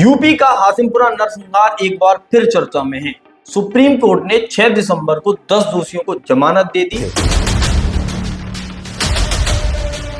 UP का हाशिमपुरा नरसंहार एक बार फिर चर्चा में है। सुप्रीम कोर्ट ने 6 दिसंबर को 10 दोषियों को जमानत दे दी।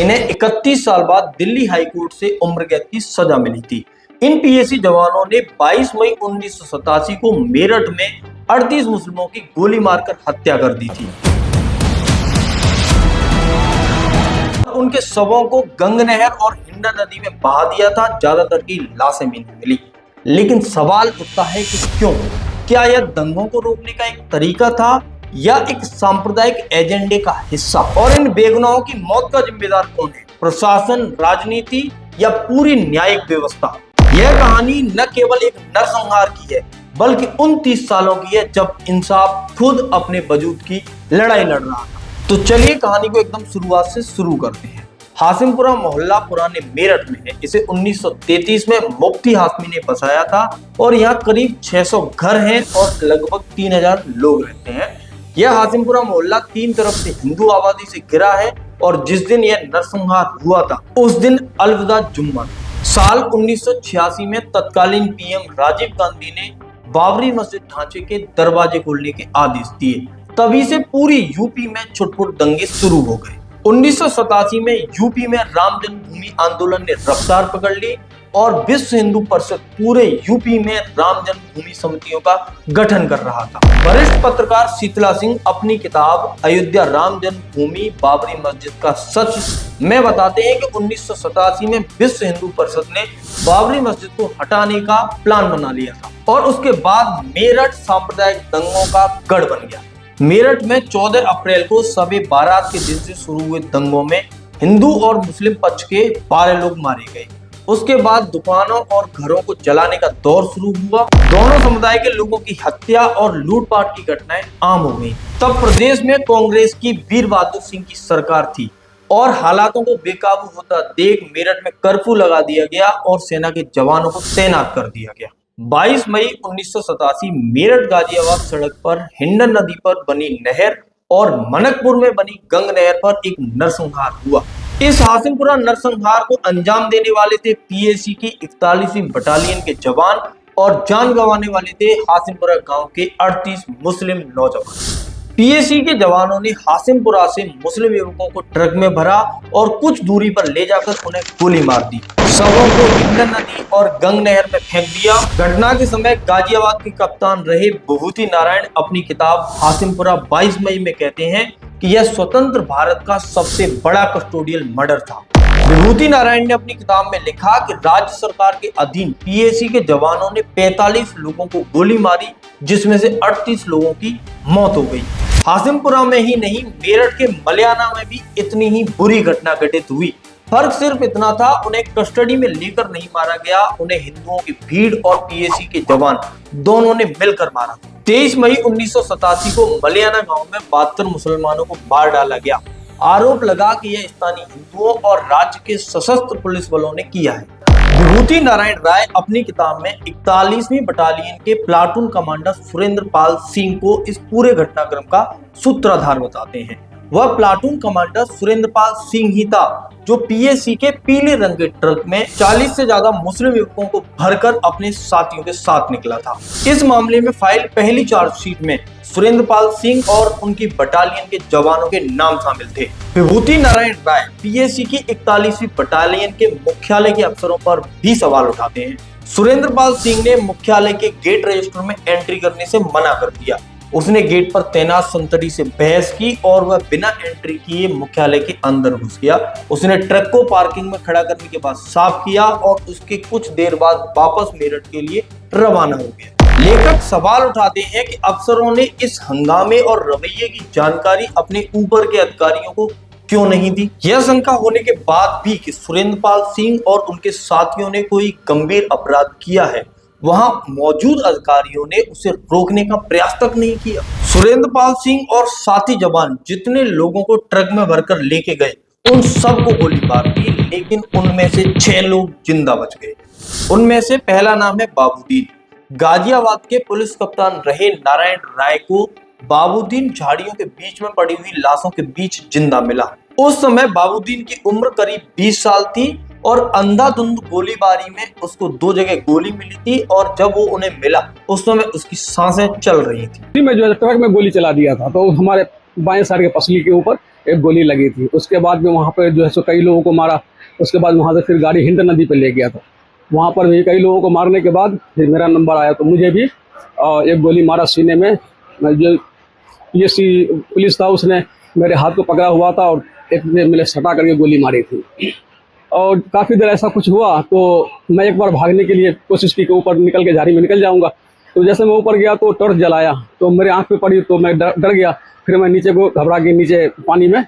इन्हें 31 साल बाद दिल्ली हाई कोर्ट से उम्र कैद की सजा मिली थी। इन पीएसी जवानों ने 22 मई 1987 को मेरठ में 38 मुस्लिमों की गोली मारकर हत्या कर दी थी। उनके शवों को गंग नहर और हिंडा नदी में बहा दिया था। ज्यादातर की लाशें भी नहीं मिली। लेकिन सवाल उठता है कि क्यों? क्या यह दंगों को रोकने का एक तरीका था या एक सांप्रदायिक एजेंडे का हिस्सा? और इन बेगुनाहों की मौत का जिम्मेदार कौन है? प्रशासन, राजनीति या पूरी न्यायिक व्यवस्था? यह कहानी न केवल एक नरसंहार की है बल्कि उन 30 सालों की है जब इंसाफ खुद अपने वजूद की लड़ाई लड़ रहा था। तो चलिए कहानी को एकदम शुरुआत से शुरू करते हैं। हाशिमपुरा मोहल्ला पुराने मेरठ में है। इसे 1933 में मुफ्ती हाशमी ने बसाया था और यहाँ करीब 600 घर हैं और लगभग 3000 लोग रहते हैं। यह हाशिमपुरा मोहल्ला 3 तरफ से हिंदू आबादी से घिरा है और जिस दिन यह नरसंहार हुआ था उस दिन अलविदा जुम्मा। साल 1986 में तत्कालीन पीएम राजीव गांधी ने बाबरी मस्जिद ढांचे के दरवाजे खोलने के आदेश दिए। तभी से पूरी यूपी में छुटपुट दंगे शुरू हो गए। 1987 में यूपी में राम जन्मभूमि आंदोलन ने रफ्तार पकड़ ली और विश्व हिंदू परिषद पूरे यूपी में राम जन्मभूमि समितियों का गठन कर रहा था। वरिष्ठ पत्रकार शीतला सिंह अपनी किताब अयोध्या राम जन्मभूमि बाबरी मस्जिद का सच में बताते हैं कि 1987 में विश्व हिंदू परिषद ने बाबरी मस्जिद को हटाने का प्लान बना लिया था और उसके बाद मेरठ सांप्रदायिक दंगों का गढ़ बन गया। मेरठ में 14 अप्रैल को शब बारात के दिन से शुरू हुए दंगों में हिंदू और मुस्लिम पक्ष के 12 लोग मारे गए। उसके बाद दुकानों और घरों को जलाने का दौर शुरू हुआ। दोनों समुदाय के लोगों की हत्या और लूटपाट की घटनाएं आम हो गई। तब प्रदेश में कांग्रेस की वीर बहादुर सिंह की सरकार थी और हालातों को बेकाबू होता देख मेरठ में कर्फ्यू लगा दिया गया और सेना के जवानों को तैनात कर दिया गया। 22 मई 1987 मेरठ गाजियाबाद सड़क पर हिंडन नदी पर बनी नहर और मनकपुर में बनी गंग नहर पर एक नरसंहार हुआ। इस हाशिमपुरा नरसंहार को अंजाम देने वाले थे पीएसी की 41वीं बटालियन के जवान और जान गंवाने वाले थे हाशिमपुरा गांव के 38 मुस्लिम नौजवान। पीएसी के जवानों ने हाशिमपुरा से मुस्लिम युवकों को ट्रक में भरा और कुछ दूरी पर ले जाकर उन्हें गोली मार दी। शवों को हिंडन नदी और गंग नहर में फेंक दिया। घटना के समय गाजियाबाद के कप्तान रहे विभूति नारायण अपनी किताब हाशिमपुरा 22 मई में कहते हैं कि यह स्वतंत्र भारत का सबसे बड़ा कस्टोडियल मर्डर था। विभूति नारायण ने अपनी किताब में लिखा कि राज्य सरकार के अधीन पीएसी के जवानों ने 45 लोगों को गोली मारी जिसमें से 38 लोगों की मौत हो गई। हाशिमपुरा में ही नहीं मेरठ के मलियाना में भी इतनी ही बुरी घटना घटित हुई। फर्क सिर्फ इतना था, उन्हें कस्टडी में लेकर नहीं मारा गया, उन्हें हिंदुओं की भीड़ और पीएसी के जवान दोनों ने मिलकर मारा। 23 मई 1987 को मलियाना गांव में 72 मुसलमानों को मार डाला गया। आरोप लगा कि यह स्थानीय हिंदुओं और राज्य के सशस्त्र पुलिस बलों ने किया है। विभूति नारायण राय अपनी किताब में 41वीं बटालियन के प्लाटून कमांडर सुरेंद्र पाल सिंह को इस पूरे घटनाक्रम का सूत्रधार बताते हैं। वह प्लाटून कमांडर सुरेंद्र पाल सिंह ही था जो पीएसी के पीले रंग के ट्रक में 40 से ज्यादा मुस्लिम युवकों को भरकर अपने साथियों के साथ निकला था। इस मामले में फाइल पहली चार्जशीट में सुरेंद्र पाल सिंह और उनकी बटालियन के जवानों के नाम शामिल थे। विभूति नारायण राय पीएसी की 41वीं बटालियन के मुख्यालय के अफसरों पर भी सवाल उठाते हैं। सुरेंद्र पाल सिंह ने मुख्यालय के गेट रजिस्टर में एंट्री करने से मना कर दिया। उसने गेट पर तैनात संतरी से बहस की और वह बिना एंट्री किए मुख्यालय के अंदर घुस गया। उसने ट्रक को पार्किंग में खड़ा करने के बाद साफ किया और उसके कुछ देर बाद वापस मेरठ के लिए रवाना हो गया। लेखक सवाल उठाते हैं कि अफसरों ने इस हंगामे और रवैये की जानकारी अपने ऊपर के अधिकारियों को क्यों नहीं दी। यह शंका होने के बाद भी कि सुरेंद्र पाल सिंह और उनके साथियों ने कोई गंभीर अपराध किया है, वहां मौजूद अधिकारियों ने उसे रोकने का प्रयास तक नहीं किया। सुरेंद्र पाल सिंह और साथी जवान जितने लोगों को ट्रक में भरकर लेके गए उन सबको गोली मार दी, लेकिन उनमें से 6 लोग जिंदा बच गए। उनमें से पहला नाम है बाबूदीन। गाजियाबाद के पुलिस कप्तान रहे नारायण राय को बाबूदीन झाड़ियों के बीच में पड़ी हुई लाशों के बीच जिंदा मिला। उस समय बाबूदीन की उम्र करीब 20 साल थी और अंधाधुंध गोलीबारी में उसको 2 जगह गोली मिली थी और जब वो उन्हें मिला उस समय उसकी सांसें चल रही थी। मैं जो है ट्रक में गोली चला दिया था तो हमारे बाएं साइड के पसली के ऊपर एक गोली लगी थी। उसके बाद में वहाँ पे जो है सो कई लोगों को मारा। उसके बाद वहाँ से फिर गाड़ी हिंद नदी पे ले गया था। वहाँ पर भी कई लोगों को मारने के बाद फिर मेरा नंबर आया तो मुझे भी एक गोली मारा सीने में। जो पीएससी पुलिस था उसने मेरे हाथ को पकड़ा हुआ था और एक ने मेरे सटा करके गोली मारी थी। और काफ़ी देर ऐसा कुछ हुआ तो मैं एक बार भागने के लिए कोशिश की कि ऊपर निकल के झाड़ी में निकल जाऊंगा। तो जैसे मैं ऊपर गया तो टॉर्च जलाया तो मेरे आंख पे पड़ी तो मैं डर गया। फिर मैं नीचे को घबरा के नीचे पानी में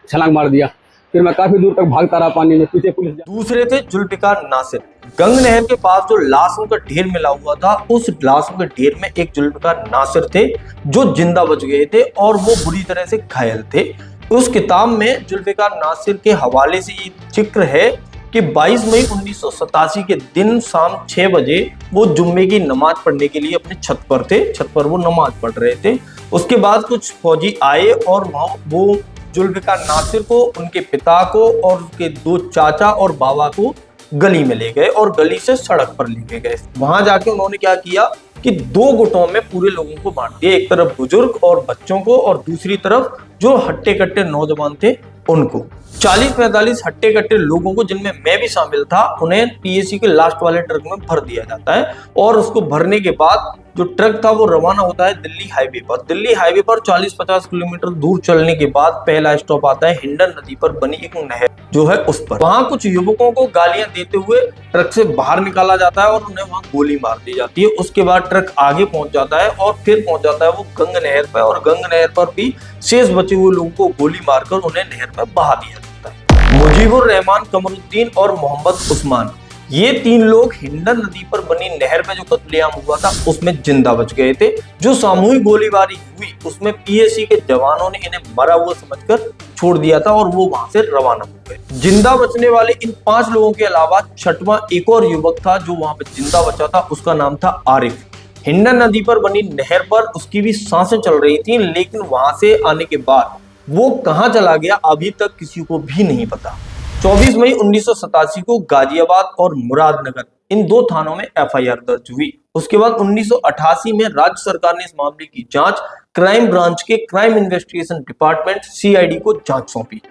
छलांग मार दिया। फिर मैं काफ़ी दूर तक भागता रहा पानी में, पीछे पुलिस। दूसरे थे जुल्फिकार नासिर। गंग नहर के पास जो लाशों का ढेर मिला हुआ था उस लाशों के ढेर में एक जुल्फिकार नासिर थे जो जिंदा बच गए थे और वो बुरी तरह से घायल थे। उस किताब में जुल्फिकार नासिर के हवाले से ये जिक्र है कि 22 मई 1987 के दिन शाम 6 बजे वो जुम्मे की नमाज पढ़ने के लिए अपने छत पर थे। छत पर वो नमाज पढ़ रहे थे। उसके बाद कुछ फौजी आए और वहाँ वो जुल्फिकार नासिर को, उनके पिता को और उनके 2 चाचा और बाबा को गली में ले गए और गली से सड़क पर लेके गए। वहां जाके उन्होंने क्या किया कि 2 गुटों में पूरे लोगों को बांट दिया। एक तरफ बुजुर्ग और बच्चों को और दूसरी तरफ जो हट्टे कट्टे नौजवान थे उनको। 40-45 हट्टे कट्टे लोगों को, जिनमें मैं भी शामिल था, उन्हें पीएसी के लास्ट वाले ट्रक में भर दिया जाता है और उसको भरने के बाद जो ट्रक था वो रवाना होता है दिल्ली हाईवे पर। दिल्ली हाईवे पर 40-50 किलोमीटर दूर चलने के बाद पहला स्टॉप आता है हिंडन नदी पर बनी एक नहर जो है उस पर। वहां कुछ युवकों को गालियां देते हुए ट्रक से बाहर निकाला जाता है और उन्हें वहां गोली मार दी जाती है। उसके बाद ट्रक आगे पहुंच जाता है और फिर पहुंच जाता है वो गंग नहर पर और गंग नहर पर भी शेष बचे हुए लोगों को गोली मारकर उन्हें नहर पर बहा दिया जाता है। मुजीबुर रहमान, कमरुद्दीन और मोहम्मद उस्मान, ये 3 लोग हिंडन नदी पर बनी नहर में जो कत्लेआम हुआ था उसमें जिंदा बच गए थे। जो सामूहिक गोलीबारी हुई उसमें पीएसी के जवानों ने इन्हें मरा हुआ समझकर छोड़ दिया था और वो वहां से रवाना हो गए। जिंदा बचने वाले इन 5 लोगों के अलावा 6वां एक और युवक था जो वहां पर जिंदा बचा था। उसका नाम था आरिफ। हिंडन नदी पर बनी नहर पर उसकी भी सांसें चल रही थी, लेकिन वहां से आने के बाद वो कहां चला गया अभी तक किसी को भी नहीं पता। 24 मई 1987 को गाजियाबाद और मुरादनगर इन 2 थानों में एफआईआर दर्ज हुई। उसके बाद 1988 में राज्य सरकार ने इस मामले की जांच क्राइम ब्रांच के क्राइम इन्वेस्टिगेशन डिपार्टमेंट सीआईडी को जांच सौंपी।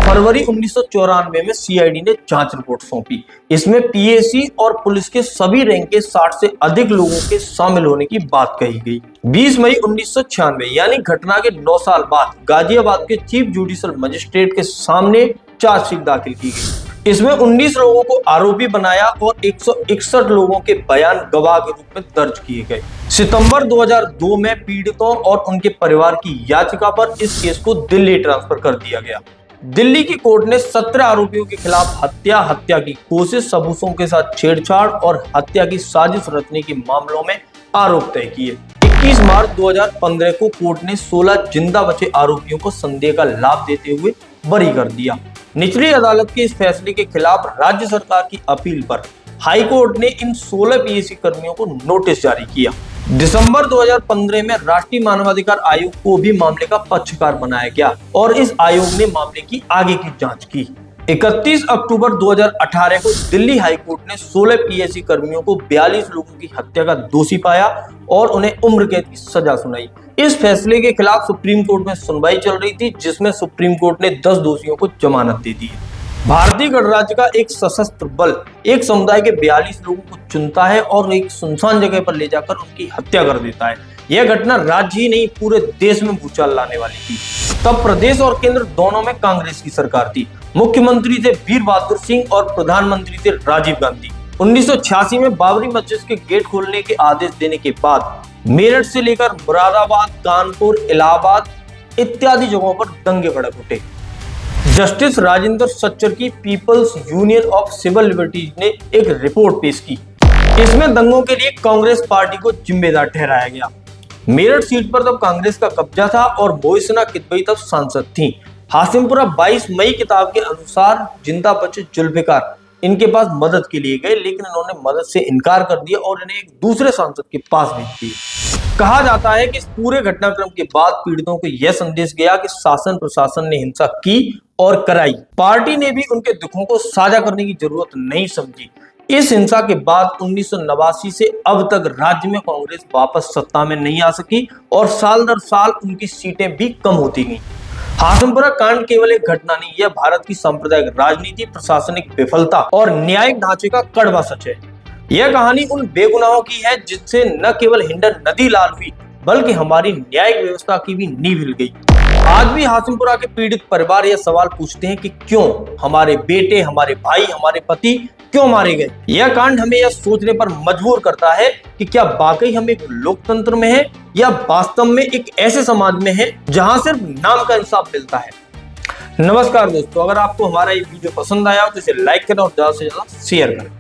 फरवरी 1994 में सीआईडी ने जांच रिपोर्ट सौंपी। इसमें पीएसी और पुलिस के सभी रैंक के 60 से अधिक लोगों के शामिल होने की बात कही गई। 20 मई 1996 यानी घटना के 9 साल बाद गाजियाबाद के चीफ जुडिशियल मजिस्ट्रेट के सामने चार्जशीट दाखिल की गई। इसमें 19 लोगों को आरोपी बनाया और 161 लोगों के बयान गवाह के रूप में दर्ज किए गए। सितंबर 2002 में पीड़ितों और उनके परिवार की याचिका पर इस केस को दिल्ली ट्रांसफर कर दिया गया। दिल्ली की कोर्ट ने 17 आरोपियों के खिलाफ हत्या की कोशिश, सबूतों के साथ छेड़छाड़ और हत्या की साजिश रचने के मामलों में आरोप तय किए। 21 मार्च 2015 को कोर्ट ने 16 जिंदा बचे आरोपियों को संदेह का लाभ देते हुए बरी कर दिया। निचली अदालत के इस फैसले के खिलाफ राज्य सरकार की अपील पर हाई कोर्ट ने इन 16 पीएसी कर्मियों को नोटिस जारी किया। दिसंबर 2015 में राष्ट्रीय मानवाधिकार आयोग को भी मामले का पक्षकार बनाया गया और इस आयोग ने मामले की आगे की जांच की। 31 अक्टूबर 2018 को दिल्ली हाई कोर्ट ने 16 पीएसी कर्मियों को 42 लोगों की हत्या का दोषी पाया और उन्हें उम्र कैद की सजा सुनाई। इस फैसले के खिलाफ सुप्रीम कोर्ट में सुनवाई चल रही थी, जिसमें सुप्रीम कोर्ट ने 10 दोषियों को जमानत दे दी। भारतीय गणराज्य का एक सशस्त्र बल एक समुदाय के 42 लोगों को चुनता है और एक सुनसान जगह पर ले जाकर उनकी हत्या कर देता है। यह घटना राज्य ही नहीं पूरे देश में भूचाल लाने वाली थी। तब प्रदेश और केंद्र दोनों में कांग्रेस की सरकार थी। मुख्यमंत्री थे वीर बहादुर सिंह और प्रधानमंत्री थे राजीव गांधी। 1986 में बाबरी मस्जिद के गेट खोलने के आदेश देने के बाद मेरठ से लेकर मुरादाबाद, कानपुर, इलाहाबाद इत्यादि जगहों पर दंगे भड़क उठे। जस्टिस राजेंद्र सच्चर की People's Union of Civil Liberties ने एक रिपोर्ट पेश की। इसमें दंगों के लिए कांग्रेस पार्टी को जिम्मेदार ठहराया गया। मेरठ सीट पर तब कांग्रेस का कब्जा था और मोहसिना किदवई तब सांसद थी। हाशिमपुरा 22 मई किताब के अनुसार जिंदा बचे जुल्फिकार इनके पास मदद के लिए गए, लेकिन इन्होंने मदद से इनकार कर दिया और इन्हें एक दूसरे सांसद के पास भेज दिया। कहा जाता है कि इस पूरे घटनाक्रम के बाद पीड़ितों को यह संदेश गया कि शासन प्रशासन ने हिंसा की और कराई, पार्टी ने भी उनके दुखों को साझा करने की जरूरत नहीं समझी। इस हिंसा के बाद 1989 से अब तक राज्य में कांग्रेस वापस सत्ता में नहीं आ सकी और साल दर साल उनकी सीटें भी कम होती गईं। हाशिमपुरा कांड केवल एक घटना नहीं, यह भारत की सांप्रदायिक राजनीति, प्रशासनिक विफलता और न्यायिक ढांचे का कड़वा सच है। यह कहानी उन बेगुनाहों की है जिससे न केवल हिंडन नदी लाल हुई, बल्कि हमारी न्यायिक व्यवस्था की भी नींव हिल गई। आज भी हाशिमपुरा के पीड़ित परिवार यह सवाल पूछते हैं कि क्यों हमारे बेटे, हमारे भाई, हमारे पति क्यों मारे गए। यह कांड हमें यह सोचने पर मजबूर करता है कि क्या वाकई हम एक लोकतंत्र में हैं या वास्तव में एक ऐसे समाज में हैं जहां सिर्फ नाम का इंसाफ मिलता है। नमस्कार दोस्तों, अगर आपको हमारा ये वीडियो पसंद आया हो तो इसे लाइक करें और ज्यादा से ज्यादा शेयर करें।